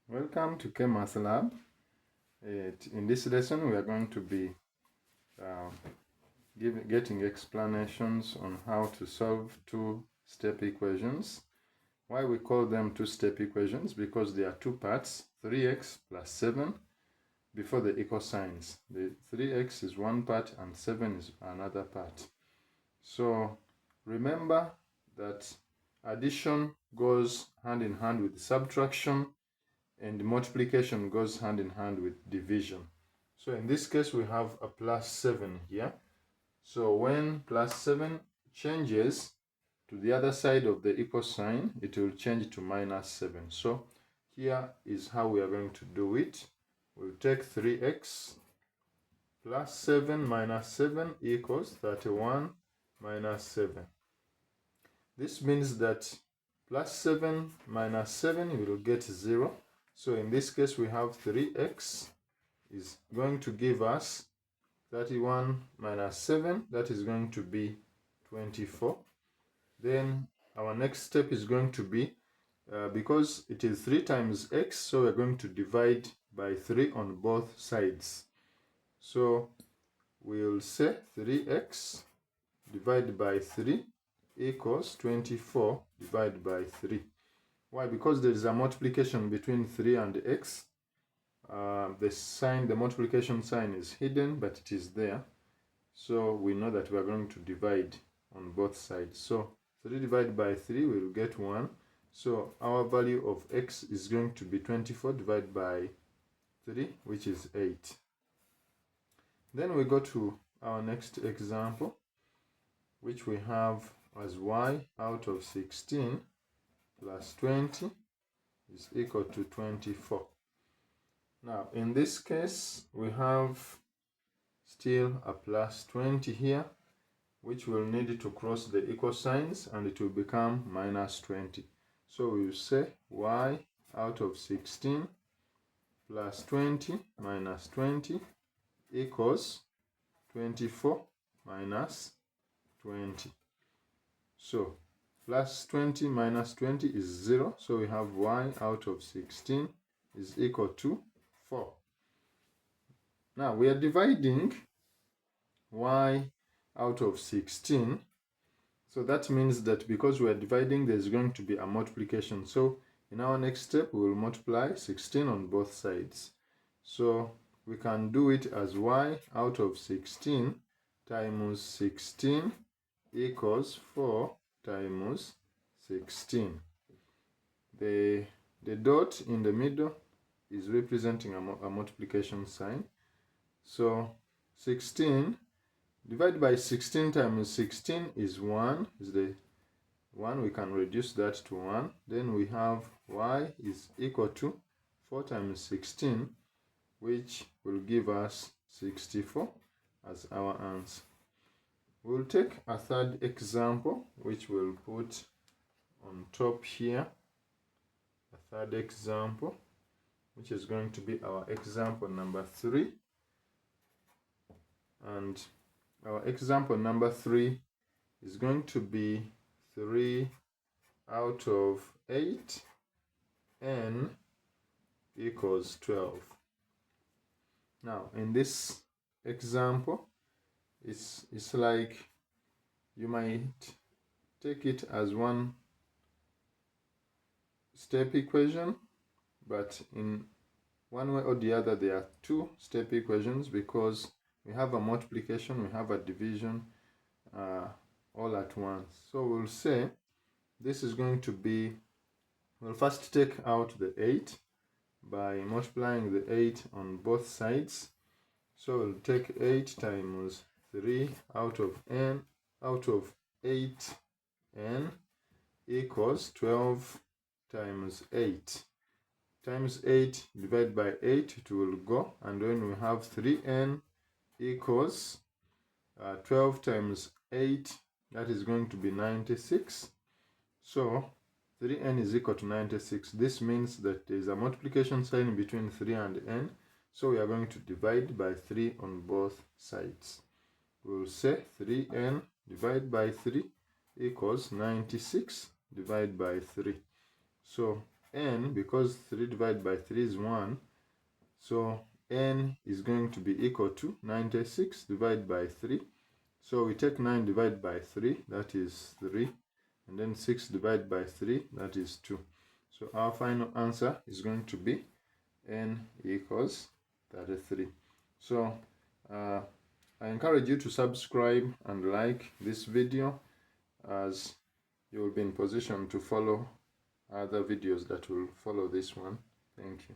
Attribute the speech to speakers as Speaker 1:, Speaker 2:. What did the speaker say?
Speaker 1: Welcome to K-Math Lab. In this lesson, we are going to be getting explanations on how to solve two-step equations. Why we call them two-step equations? Because there are two parts, 3x plus 7, before the equal signs. The 3x is one part and 7 is another part. So remember that addition goes hand in hand with subtraction, and multiplication goes hand in hand with division. So in this case, we have a plus 7 here. So when plus 7 changes to the other side of the equal sign, it will change to minus 7. So here is how we are going to do it. We'll take 3x plus 7 minus 7 equals 31 minus 7. This means that plus 7 minus 7, you will get 0. So in this case, we have 3x is going to give us 31 minus 7. That is going to be 24. Then our next step is going to be, because it is 3 times x, so we're going to divide by 3 on both sides. So we'll say 3x divided by 3 equals 24 divided by 3. Why? Because there is a multiplication between 3 and x. The multiplication sign is hidden, but it is there. So we know that we are going to divide on both sides. So 3 divided by 3, we will get 1. So our value of x is going to be 24 divided by 3, which is 8. Then we go to our next example, which we have as y out of 16 plus 20 is equal to 24. Now, in this case, we have still a plus 20 here, which will need to cross the equal signs, and it will become minus 20. So we will say y out of 16 plus 20 minus 20 equals 24 minus 20. So plus 20 minus 20 is 0. So we have y out of 16 is equal to 4. Now we are dividing y out of 16. So that means that because we are dividing, there's going to be a multiplication. So in our next step, we will multiply 16 on both sides. So we can do it as y out of 16 times 16 equals 4 times 16. The dot in the middle is representing a multiplication sign. So 16 divided by 16 times 16 is 1. Is the 1, we can reduce that to 1. Then we have y is equal to 4 times 16, which will give us 64 as our answer. We'll take a third example, which we'll put on top here. A third example, which is going to be our example number 3. And our example number 3 is going to be 3 out of 8 n equals 12. Now, in this example, it's like you might take it as one step equation, but in one way or the other there are two step equations, because we have a multiplication, we have a division all at once. So we'll say this is going to be, we'll first take out the 8 by multiplying the 8 on both sides. So we'll take 8 times 3 out of 8 n equals 12 times 8. Times 8 divided by 8, it will go, and when we have 3n equals 12 times 8, that is going to be 96. So 3n is equal to 96. This means that there is a multiplication sign between 3 and n. So we are going to divide by 3 on both sides. We'll say 3n divided by 3 equals 96 divided by 3. So n, because 3 divided by 3 is 1, so n is going to be equal to 96 divided by 3. So we take 9 divided by 3, that is 3, and then 6 divided by 3, that is 2. So our final answer is going to be n equals 33. So I encourage you to subscribe and like this video, as you will be in position to follow other videos that will follow this one. Thank you.